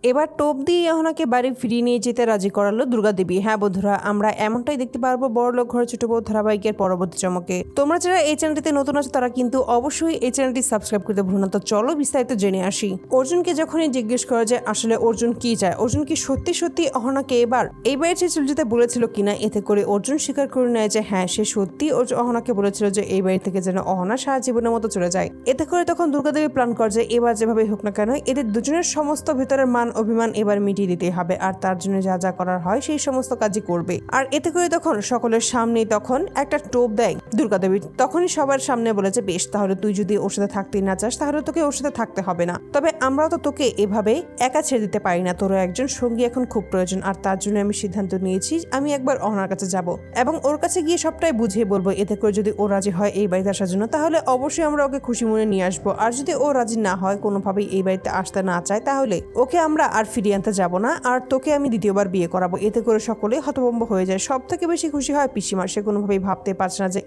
এবার টোপ দিয়ে অহনাকে বাড়ি ফিরিয়ে নিয়ে যেতে রাজি করালো দুর্গা দেবী। হ্যাঁ বন্ধুরা, আমরা এমনটাই দেখতে পারবো বড়লোক ঘরে ছোট বউ ধারাবাহিকের পরবর্তী চমকে। তোমরা যারা এই চ্যানেলটিতে নতুন আছো তারা কিন্তু অবশ্যই এই চ্যানেলটি সাবস্ক্রাইব করতে ভুলো না। তো চলো বিস্তারিত জেনে আসি। অর্জুনকে যখনই জিজ্ঞেস করা যায় আসলে অর্জুন কি চায়, অর্জুন কি সত্যি সত্যি অহনাকে এবার এই বাড়ি ছেড়ে চলে যেতে বলেছিল কিনা, এতে করে অর্জুন স্বীকার করে নেয় যে হ্যাঁ সে সত্যি অহনাকে বলেছিল যে এই বাড়ি থেকে যেন অহনা সারা জীবনের মতো চলে যায়। এতে করে তখন দুর্গা দেবী প্ল্যান করে যে এবার যেভাবে হোক না কেন এদের দুজনের সমস্ত ভিতরের মান অভিমান এবার মিটিয়ে দিতে হবে, আর তার জন্য যা যা করার হয় সেই সমস্ত কাজই করবে। আর এতে করে তখন সকলের সামনেই তখন একটা টোপ দেয় দুর্গা দেবী। তখনই সবার সামনে বলে যে বেশ, তাহলে তুই যদি ওর সাথে থাকতেই না চাস তাহলে তোকে ওর সাথে থাকতে হবে না, তবে আমরাও তো তোকে এভাবে একা ছেড়ে দিতে পারি না, তোর একজন সঙ্গী এখন খুব প্রয়োজন। আর তার জন্য আমি সিদ্ধান্ত নিয়েছি আমি একবার অহনার কাছে যাব এবং ওর কাছে গিয়ে সবটাই বুঝিয়ে বলবো। এতে করে যদি ও রাজি হয় এই বাড়িতে আসার জন্য তাহলে অবশ্যই আমরা ওকে খুশি মনে নিয়ে আসবো, আর যদি ও রাজি না হয় কোনোভাবেই এই বাড়িতে আসতে না চায় তাহলে ওকে আমরা আর ফিরিয়ে আনতে যাব না, আর তোকে আমি দ্বিতীয়বার বিয়ে করাবো। এতে করে সকলে হতভম্ব হয়ে যায়। সব থেকে বেশি খুশি হয় পিসিমা, সে কোনোভাবেই ভাবতে পারছে না যে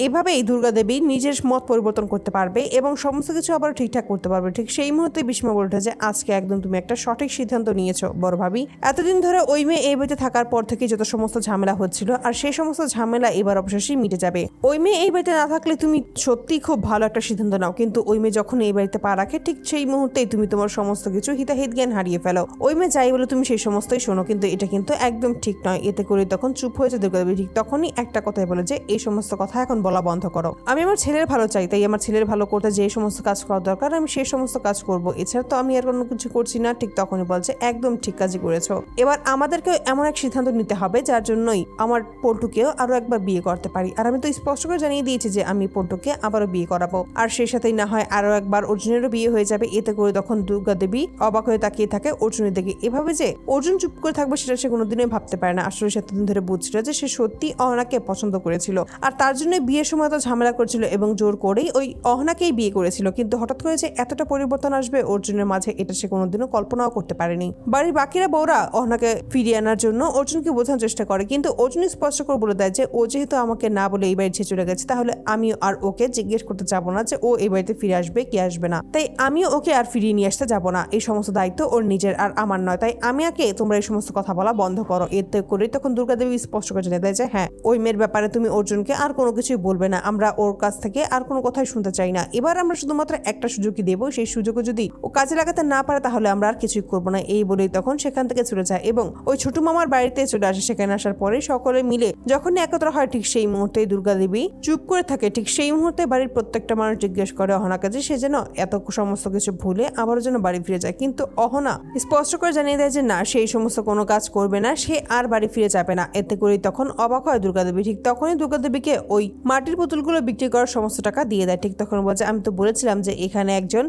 এভাবেই দুর্গা দেবী নিজের মত পরিবর্তন করতে পারবে এবং সমস্ত কিছু আবার ঠিকঠাক করতে পারবে। ঠিক সেই মুহূর্তে পিসিমা বলে ওঠে যে আজকে একদম তুমি একটা সঠিক সিদ্ধান্ত নিয়েছো বড় ভাবি। এতদিন ধরে ওই মেয়ে এই বাড়িতে থাকার পর থেকে যত সমস্ত ঝামেলা হচ্ছিল আর সেই সমস্ত ঝামেলা এবার অবশেষে মিটে যাবে। ওই মেয়ে এই বাড়িতে না থাকলে তুমি সত্যি খুব ভালো একটা সিদ্ধান্ত নাও, কিন্তু ওই মেয়ে যখন এই বাড়িতে পা রাখে ঠিক সেই মুহূর্তেই তুমি তোমার সমস্ত কিছু হিতাহিত জ্ঞান হারিয়ে ফেলো। ওই মেয়ে যাই বলে তুমি সেই সমস্তই শোনো, কিন্তু এটা কিন্তু একদম ঠিক নয়। এতে করে তখন চুপ হয়েছে দুর্গা দেবী। ঠিক তখনই একটা কথাই বলে যে এই সমস্ত কথা এখন বলা বন্ধ করো। আমি আমার ছেলের ভালো চাই, তাই আমার ছেলের ভালো করতে যে সমস্ত কাজ করা দরকার আমি সেই সমস্ত কাজ করব, এছাড়া তো আমি আর কোনো কিছু করছি না। ঠিক তখনই বলছে একদম ঠিক কাজই করেছো। এবার আমাদেরকে এমন এক সিদ্ধান্ত নিতে হবে যার জন্যই আমার পল্টুকেও আরো একবার বিয়ে করতে পারি, আর আমি তো স্পষ্ট করে জানিয়ে দিয়েছি যে আমি পল্টুকে আবারও বিয়ে করাবো, আর সেই সাথেই না হয় আরো একবার অর্জুনেরও বিয়ে হয়ে যাবে। এতে করে তখন দুর্গা দেবী অবাক হয়ে তাকিয়ে থাকে অর্জুনের দিকে। এভাবে যে অর্জুন চুপ করে থাকবে সেটা সে কোনোদিনই ভাবতে পারে না। আসলে সে এতদিন ধরে বুঝছিল যে সে সত্যি অহনাকে পছন্দ করেছিল, আর তার জন্য বিয়ের সময় তো ঝামেলা করেছিল এবং জোর করেই ওই অহনাকেই বিয়ে করেছিল। কিন্তু হঠাৎ করে যে এতটা পরিবর্তন আসবে অর্জুনের মাঝে এটা সে কোনোদিনও কল্পনাও করতে পারেনি। বাড়ির বাকিরা বউরা অহনাকে ফিরিয়ে আনার জন্য অর্জুনকে বোঝানোর চেষ্টা করে, কিন্তু অর্জুন স্পষ্ট করে বলে দেয় যে ও যেহেতু আমাকে না বলে এই বাড়ি ছেড়ে চলে গেছে তাহলে আমিও আর ওকে জিজ্ঞেস করতে যাবো না যে ও এই বাড়িতে ফিরে আসবে কি আসবে না, তাই আমিও ওকে আর ফিরিয়ে নিয়ে আসতে যাবো না। এই সমস্ত দায়িত্ব ওর নিজের আর আমার নয়, তাই আমি আগে তোমরা এই সমস্ত কথা বলা বন্ধ করো। এতে করে তখন দুর্গা দেবী স্পষ্ট করে জানিয়ে দেয় যে হ্যাঁ ওই মেয়ের ব্যাপারে তুমি অর্জুনকে আর কোনো কিছুই বলবে না, আমরা ওর কাছ থেকে আর কোনো কথাই শুনতে চাই না। এবার আমরা শুধুমাত্র একটা সুযোগই দেবো, সেই সুযোগে যদি ও কাজে লাগাতে না পারে তাহলে আমরা আর কিছুই করবো না। এই বলেই তখন সেখান থেকে চলে যায় এবং ওই ছোট মামার বাড়িতে চলে আসে। সেখানে আসার পরে সকলে মিলে যখনই একত্র হয় ঠিক সেই মুহূর্তে দুর্গা দেবী চুপ করে থাকে। ঠিক সেই মুহূর্তে বাড়ির প্রত্যেকটা মানুষ জিজ্ঞেস করে অহনাকে যে সে যেন এত সমস্ত কিছু ভুলে আবারও যেন বাড়ি ফিরে যায়, কিন্তু অহনা স্পষ্ট করে জানিয়ে দেয় যে না সেই সমস্ত কোনো কাজ করবে না, সে আর বাড়ি ফিরে যাবে না। এতে করেই তখন অবাক হয় দুর্গা দেবী। ঠিক তখনই দুর্গা দেবীকে ওই মাটির পুতুলগুলো বিক্রি করার সমস্ত টাকা দিয়ে দেয়। ঠিক তখন বলছে আমি তো বলেছিলাম যে এখানে একজন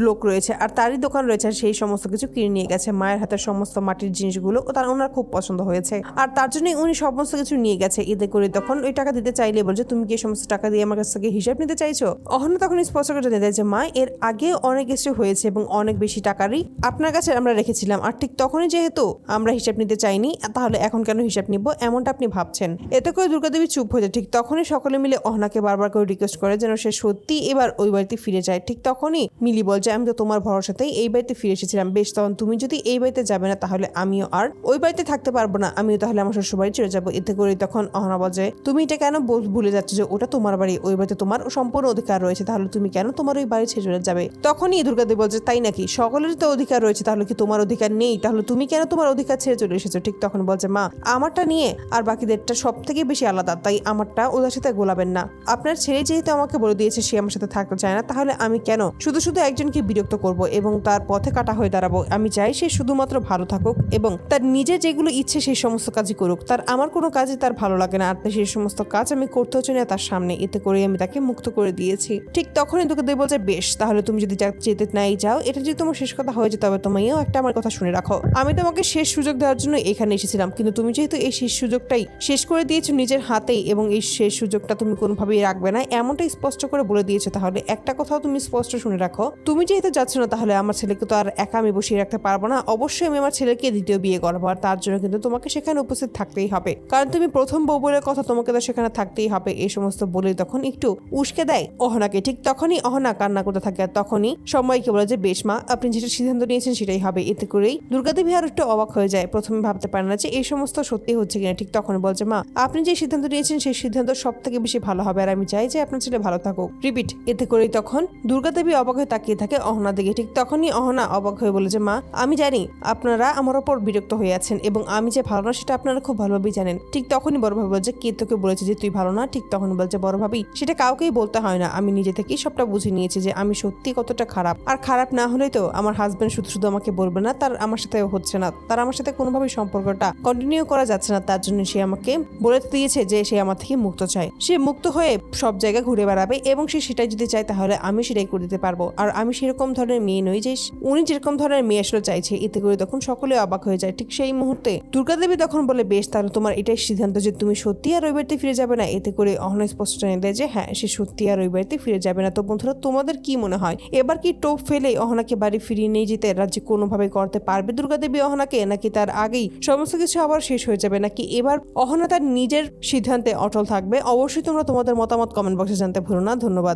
লোক রয়েছে আর তারই দোকান রয়েছে, সেই সমস্ত কিছু কিনে নিয়ে গেছে। মায়ের হাতের সমস্ত মাটির জিনিসগুলো ওনার খুব পছন্দ হয়েছে আর তার জন্য উনি সমস্ত কিছু নিয়ে গেছে। এতে করে তখন ওই টাকা দিতে চাইলে বলছে তুমি কি সমস্ত টাকা দিয়ে আমার কাছ থেকে হিসাব নিতে চাইছো? অহনা তখন স্পষ্ট করে জানিয়ে দেয় যে মা এর আগে অনেক কিছু হয়েছে এবং অনেক বেশি টাকারই আপনার কাছে আমরা রেখেছিলাম, আর ঠিক তখনই যেহেতু আমরা হিসাব নিতে চাইনি তাহলে এখন কেন হিসাব নিব এমনটা আপনি ভাবছেন। এতে করে দুর্গা দেবী চুপ হয়ে যায়। ঠিক তখনই সকলে মিলে অহনাকে বারবার করে রিকোয়েস্ট করে যেন সে সত্যি এবার ওই বাড়িতে ফিরে যায়। ঠিক তখনই মিলি বলছে আমি তো তোমার ভরসাতেই এই বাড়িতে ফিরে এসেছিলাম, বেশ তখন তুমি যদি এই বাড়িতে যাবে না তাহলে আমিও আর ওই বাড়িতে থাকতে পারবো না, আমিও তাহলে আমার শ্বশুর বাড়ি চলে যাবো। এতে করে তখন অহনা বলছে তুমি এটা কেন ভুলে যাচ্ছ যে ওটা তোমার বাড়ি, ওই বাড়িতে তোমার সম্পূর্ণ অধিকার রয়েছে, তাহলে তুমি কেন তোমার ওই বাড়ি ছেড়ে চলে যাবে? তখনই দুর্গা দেবী বলছে তাই নাকি, সকলের তো অধিকার রয়েছে তাহলে কি তোমার অধিকার নেই, তাহলে তুমি কেন তোমার অধিকার ছেড়ে চলে এসেছো? ঠিক তখন বলছে মা আমারটা নিয়ে আর বাকিদেরটা সব থেকে বেশি আলাদা, তাই আমারটা ওদের সাথে গোলাবেন না। আপনার ছেলে যেহেতু আমাকে বলে দিয়েছে সে আমার সাথে থাকতে চায় না, তাহলে আমি কেন শুধু শুধু একজনকে বিরক্ত করব এবং তার পথে কাটা হয়ে দাঁড়াবো? আমি চাই সে শুধুমাত্র ভালো থাকুক এবং তার নিজের যেগুলো ইচ্ছে সেই সমস্ত কাজই করুক, তার আমার কোনো কাজই তার ভালো লাগে না, আর সেই সমস্ত কাজ আমি করতেও চাই না তার সামনে। এতে করে আমি তাকে মুক্ত করে দিয়েছি। ঠিক তখনই দুর্গা দেবী বলছে বেশ, তাহলে তুমি যদি যেতে নাই যাও, এটা যদি তোমার শেষ কথা হয়ে যেত তবে তুমিও একটা আমার কথা শুনে রাখো, আমি তোমাকে শেষ সুযোগ দেওয়ার জন্য এখানে এসেছিলাম, কিন্তু তুমি যেহেতু এই শেষ সুযোগটাই শেষ করে দিয়েছো নিজের হাতেই এবং এই শেষ সুযোগটা তুমি কোনোভাবেই রাখবে না এমনটাই স্পষ্ট করে বলে দিয়েছো, তাহলে একটা কথাও তুমি স্পষ্ট শুনে রাখো, তুমি যেহেতু যাচ্ছ না তাহলে আমার ছেলেকে তো আর একা আমি বসিয়ে রাখতে পারবো না, অবশ্যই আমি আমার ছেলেকে দ্বিতীয় বিয়ে করবো, আর তার জন্য কিন্তু তোমাকে সেখানে উপস্থিত থাকতেই হবে, কারণ তুমি প্রথম বউ বলে কথা, তোমাকে তো সেখানে থাকতেই হবে। এই সমস্ত বলে তখন একটু উস্কে দেয় অহনাকে। ঠিক তখনই অহনা কান্না করতে থাকে, আর তখনই সময়কে বলে যে বেশ মা আপনি যেটা সিদ্ধান্ত নিয়েছেন সেটাই সেটাই হবে। এতে করেই দুর্গাদেবী আর একটু অবাক হয়ে যায়। প্রথমে ভাবতে পারে না যে এই সমস্ত সত্যি হচ্ছে কিনা। ঠিক তখন বলছে, মা আপনি যে সিদ্ধান্ত নিয়েছেন সেই সিদ্ধান্ত সব থেকে বেশি ভালো হবে, আর আমি চাই যে আপনার ছেলে ভালো থাকুক। রিপিট। এতে করেই তখন দুর্গাদেবী অবাক হয়ে তাকিয়ে থাকে অহনার দিকে। ঠিক তখনই অহনা অবাক হয়ে বলে যে, মা আমি জানি আপনারা আমার ওপর বিরক্ত হয়ে আছেন এবং আমি যে ভালো না সেটা আপনারা খুব ভালোভাবেই জানেন। ঠিক তখনই বড় ভাবি বলছে, কে তোকে বলেছে যে তুই ভালো না? ঠিক তখনই বলছে বড় ভাবি, সেটা কাউকেই বলতে হয় না, আমি নিজে থেকেই সবটা বুঝে নিয়েছি যে আমি সত্যি কতটা খারাপ। আর খারাপ না হলেই তো আমার হাজবেন্ড শুধু শুধু আমাকে বলবে না, তার আমার সাথে হচ্ছে না, তার আমার সাথে কোনোভাবেই সম্পর্কটা কন্টিনিউ করা যাচ্ছে না। তার জন্য সে আমাকে বলে দিয়েছে যে সে আমার থেকে মুক্ত চায়, সে মুক্ত হয়ে সব জায়গায় ঘুরে বেড়াবে এবং সে সেটাই যদি চায় তাহলে আমি সেটাই করে দিতে পারবো। আর আমি সেরকম ধরনের মেয়ে নই যে উনি যেরকম ধরনের মেয়ে আসলে চাইছে। এতে করে তখন সকলে অবাক হয়ে যায়। ঠিক সেই মুহূর্তে দুর্গাদেবী তখন বলে, বেশ তাহলে তোমার এটাই সিদ্ধান্ত যে তুমি সত্যি আর ওই বাড়িতে ফিরে যাবে না। এতে করে অহনা স্পষ্ট জানিয়ে দেয় যে হ্যাঁ, সে সত্যি আর ওই বাড়িতে ফিরে যাবে না। তো বন্ধুরা, তোমাদের কি মনে হয়, এবার কি টোপ ফেলে অহনাকে বাড়ি ফিরিয়ে নিয়ে যেতে রাজ্যে কোনোভাবে করতে পারবে দুর্গাদেবী অহনাকে, নাকি তার আগেই সমস্ত কিছু আবার শেষ হয়ে যাবে, নাকি এবার অহনা তার নিজের সিদ্ধান্তে অটল থাকবে? অবশ্যই তোমরা তোমাদের মতামত কমেন্ট বক্সে জানতে ভুলো না। ধন্যবাদ।